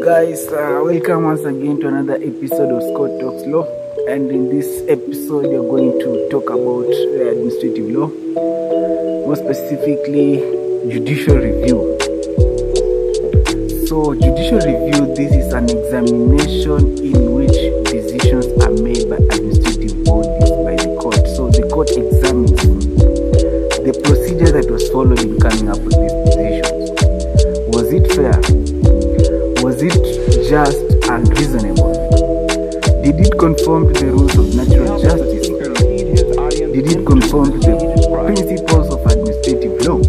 guys, welcome once again to another episode of Scott Talks Law. And in this episode we are going to talk about administrative law, more specifically judicial review. So judicial review, this is an examination in which decisions are made by administrative bodies, by the court. So the court examines the procedure that was followed in coming up with these decisions. Was it fair? Was it just and reasonable? Did it conform to the rules of natural justice? Did it conform to the principles of administrative law?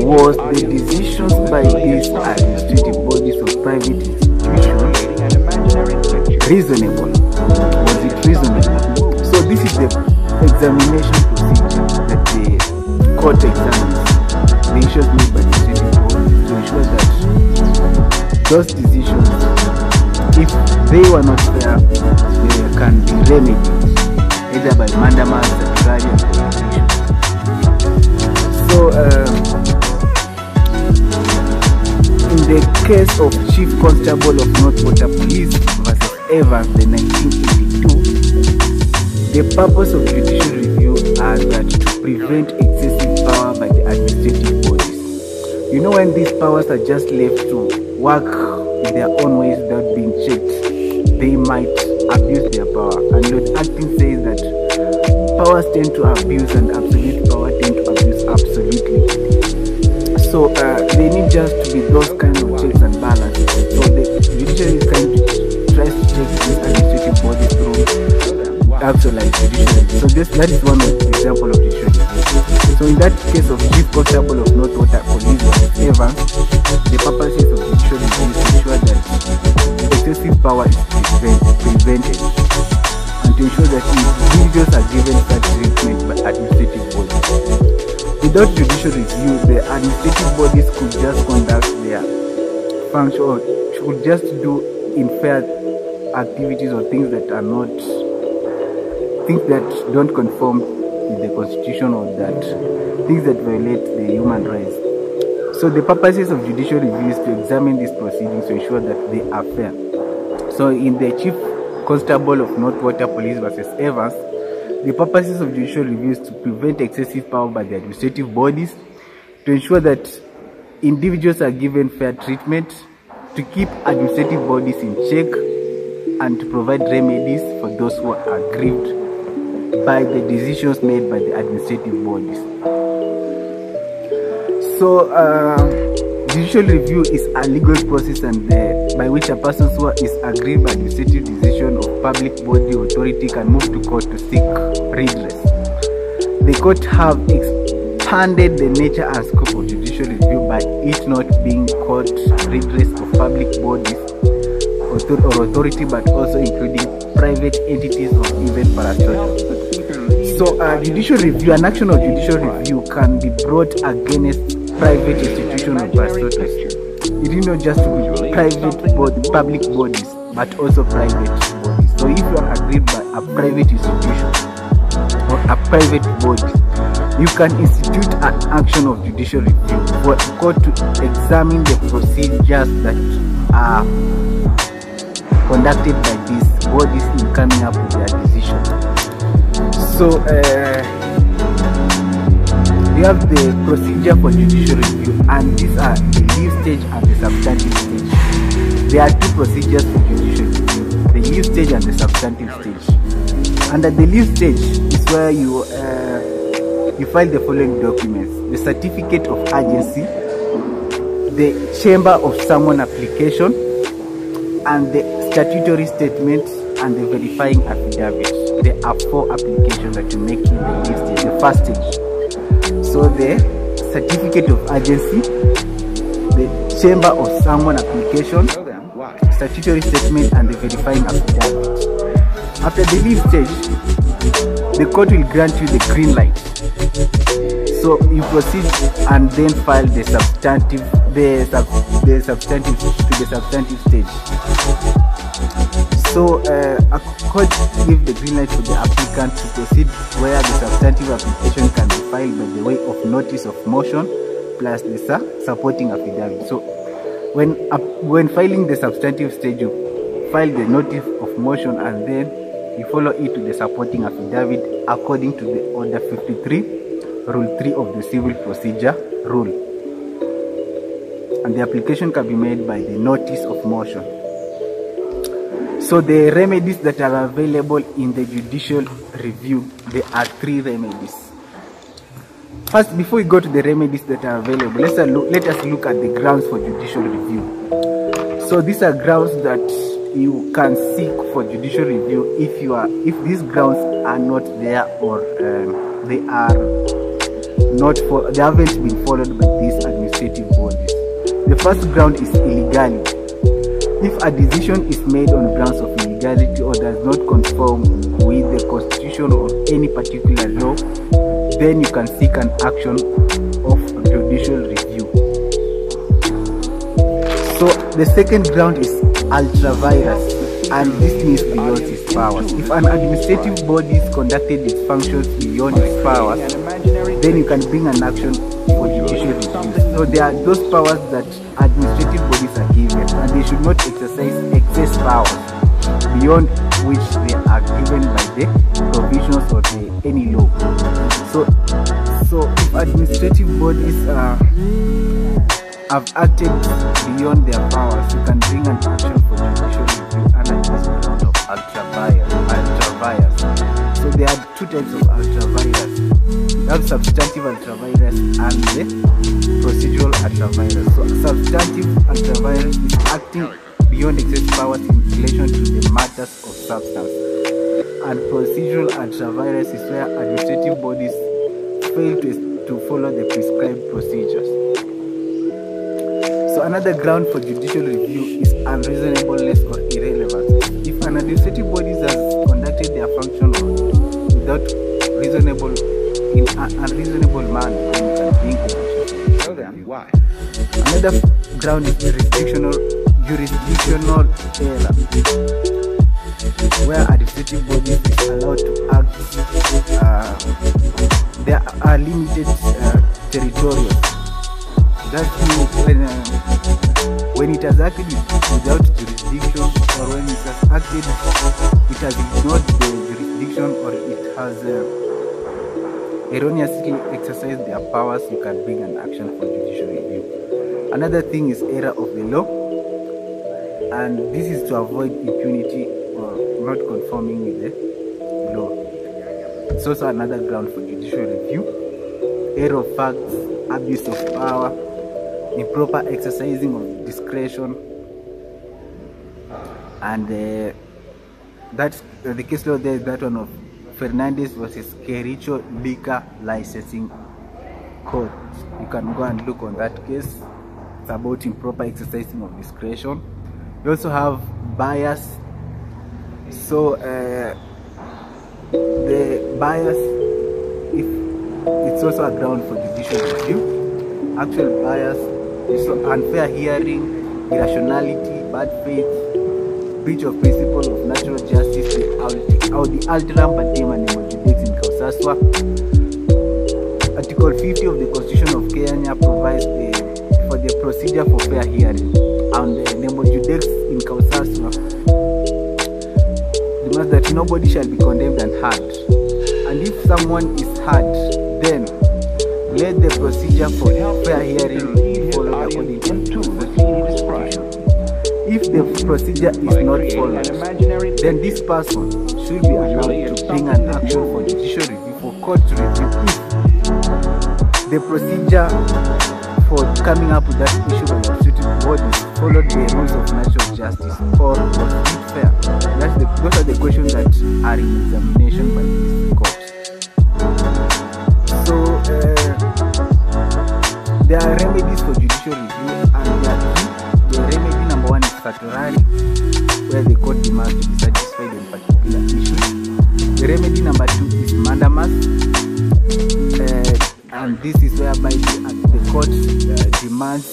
Was the decisions by these administrative bodies of private institutions reasonable? Was it reasonable? So this is the examination procedure that the court examines the issues made by the administrative bodies to ensure that those decisions, if they were not fair, they can be remedied either by mandamus, certiorari, and prosecution. So, in the case of Chief Constable of Northwater Police versus Evans, the 1982, the purpose of judicial review are that to prevent excessive power by the administrative bodies. You know, when these powers are just left to work in their own ways without being checked, they might abuse their power. And Lord Acting says that powers tend to abuse and absolute power tend to abuse absolutely. So they need just to be those kind of checks and balances. So the judiciary is kind of tries to check this administrative body through actualized judiciary. So that is one example of judiciary. So in that case of Chief Constable of Northwater Police versus Evans, the purposes of judicial review is to ensure that excessive power is prevented and to ensure that individuals are given such treatment by administrative bodies. Without judicial review, the administrative bodies could just conduct their function or should just do unfair activities or things that are not, things that don't conform with the constitution or that things that violate the human rights. So the purposes of judicial review is to examine these proceedings to ensure that they are fair. So in the Chief Constable of Northwater Police versus Evans, the purposes of judicial review is to prevent excessive power by the administrative bodies, to ensure that individuals are given fair treatment, to keep administrative bodies in check, and to provide remedies for those who are aggrieved by the decisions made by the administrative bodies. So judicial review is a legal process and by which a person who is aggrieved by administrative decision of public body authority can move to court to seek redress. The court have expanded the nature and scope of judicial review by it not being court redress of public bodies or authority, but also including private entities or even parastatals. So judicial review, an action of judicial review can be brought against private institutions or parastatals. It is not just public bodies, but also private bodies. So if you are aggrieved by a private institution or a private body, you can institute an action of judicial review for a court to examine the procedures that are conducted by these bodies in coming up with their decisions. So we have the procedure for judicial review, and these are the leave stage and the substantive stage. There are two procedures for judicial review, the leave stage and the substantive stage. Under the leave stage is where you file the following documents: the certificate of urgency, the chamber of summons application, and the statutory statement and the verifying affidavit. There are 4 applications that you make in the leave stage, the first stage. So the certificate of urgency, the chamber of summons application, statutory statement, and the verifying affidavit. After the leave stage, the court will grant you the green light. So you proceed and then file the substantive stage. So a court gives the green light for the applicant to proceed, where the substantive application can be filed by the way of notice of motion plus the supporting affidavit. So When filing the substantive stage, you file the notice of motion and then you follow it to the supporting affidavit according to the Order 53, Rule 3 of the Civil Procedure Rule. And the application can be made by the notice of motion. So the remedies that are available in the judicial review, there are 3 remedies. First, before we go to the remedies that are available, let us look at the grounds for judicial review. So these are grounds that you can seek for judicial review if these grounds are not there, or they haven't been followed by these administrative bodies. The first ground is illegality. If a decision is made on grounds of illegality or does not conform with the constitution or any particular law, then you can seek an action of judicial review. So the second ground is ultra-virus, and this means beyond its powers. If an administrative body conducted its functions beyond its powers, then you can bring an action for judicial review. So there are those powers that administrative bodies are given, and they should not exercise excess powers beyond which they are given by the provisions or any law. So if administrative bodies have acted beyond their powers, you can bring an action for judicial review under this ground of ultra-virus. So there are 2 types of ultra-virus. You have substantive ultra-virus and the procedural ultra-virus. So substantive ultra-virus is acting beyond excess powers in relation to the matters of substance. And procedural ultra-virus is where administrative bodies fail to follow the prescribed procedures. So another ground for judicial review is unreasonableness or irrelevance. If an administrative body has conducted their function without in an unreasonable manner, then you can bring an action. Why? Another ground is jurisdictional error, where administrative bodies is allowed to act. There are limited territorials. That means when it has acted without jurisdiction, or when it has acted, it has ignored the jurisdiction, or it has erroneously exercised their powers, you can bring an action for judicial review. Another thing is error of the law, and this is to avoid impunity or not conforming with the law. It's also another ground for judicial review. Error of facts, abuse of power, improper exercising of discretion, and that's the case law. There is that one of Fernandez versus Quericho Liquor Licensing Court. You can go and look on that case. It's about improper exercising of discretion. You also have bias. So the bias, if it's also a ground for judicial review. Actual bias is unfair hearing, irrationality, bad faith, breach of principle of natural justice, or the alteram patem and emojidex in Kausaswa. Article 50 of the Constitution of Kenya provides for the procedure for fair hearing, and the emojidex in Kausaswa demands that nobody shall be condemned and hurt, and if someone is hurt, then let the procedure for fair hearing be followed according to the Constitution. If the procedure is not followed, then this person should be allowed to bring an action for judicial review, for court to review if the procedure for coming up with that issue by administrative bodies followed the rules of natural justice, or was it fair. Those are the questions that are in examination by these courts. So there are remedies for judicial review, and there are 3. The remedy number 1 is certiorari, where the court demands to be satisfied on particular issues. The remedy number 2 is mandamus, and this is whereby the court demands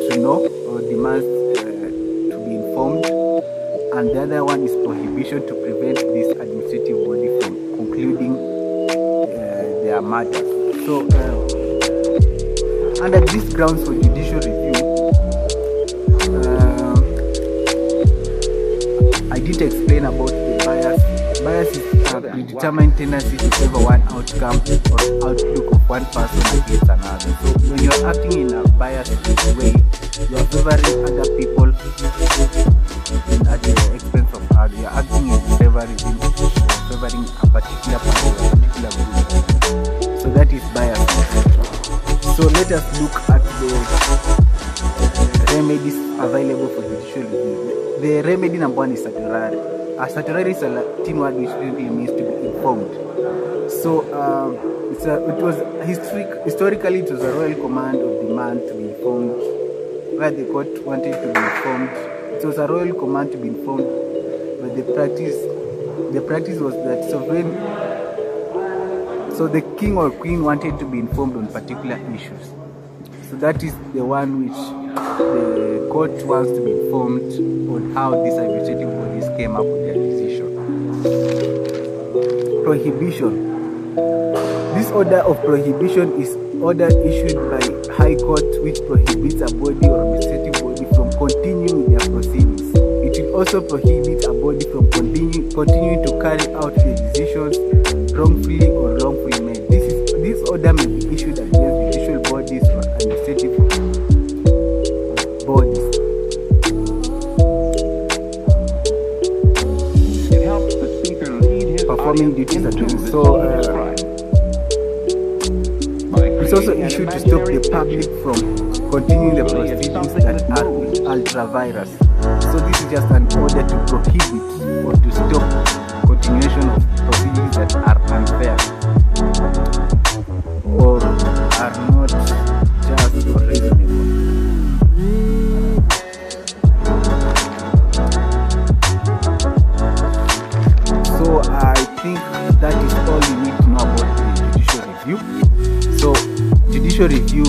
to know, or demands to be informed. And the other one is prohibition to prevent this administrative body from concluding their matters. So under these grounds for judicial review, didn't explain about the bias. Bias is a predetermined tendency to favor one outcome or outlook of one person against another. So when you're acting in a biased way, you are favoring other people at the expense of others. You're acting in favorism or favoring a particular party or a particular group. So that is bias. So let us look at the remedies available for judicial review. The remedy number one is certiorari. A certiorari is a Latin word which really means to be informed. So historically it was a royal command of the man to be informed, where the court wanted to be informed. It was a royal command to be informed, but the practice was that so the king or queen wanted to be informed on particular issues. So that is the one which the court wants to be informed on how these administrative bodies came up with their decision. Prohibition. This order of prohibition is order issued by High Court which prohibits a body or administrative body from continuing their proceedings. It will also prohibit a body from continuing to carry out their decisions wrongfully or wrongfully made. This order may be issued against judicial bodies or administrative bodies. It helps the speaker lead his performing duties at home. So it's also issued to stop the public from continuing the proceedings that are ultra-virus. So this is just an order to prohibit or to stop continuation of proceedings that are unfair or are not just or reasonable. So I think that is all you need to know about the judicial review. So judicial review,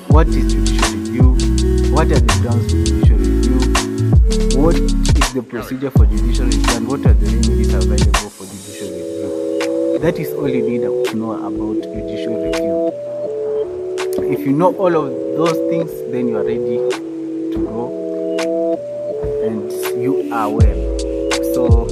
what is judicial review? What are the grounds for judicial review? What is the procedure for judicial review, and what are the remedies available for judicial review? That is all you need to know about judicial review. If you know all of those things, then you are ready to go and you are well. So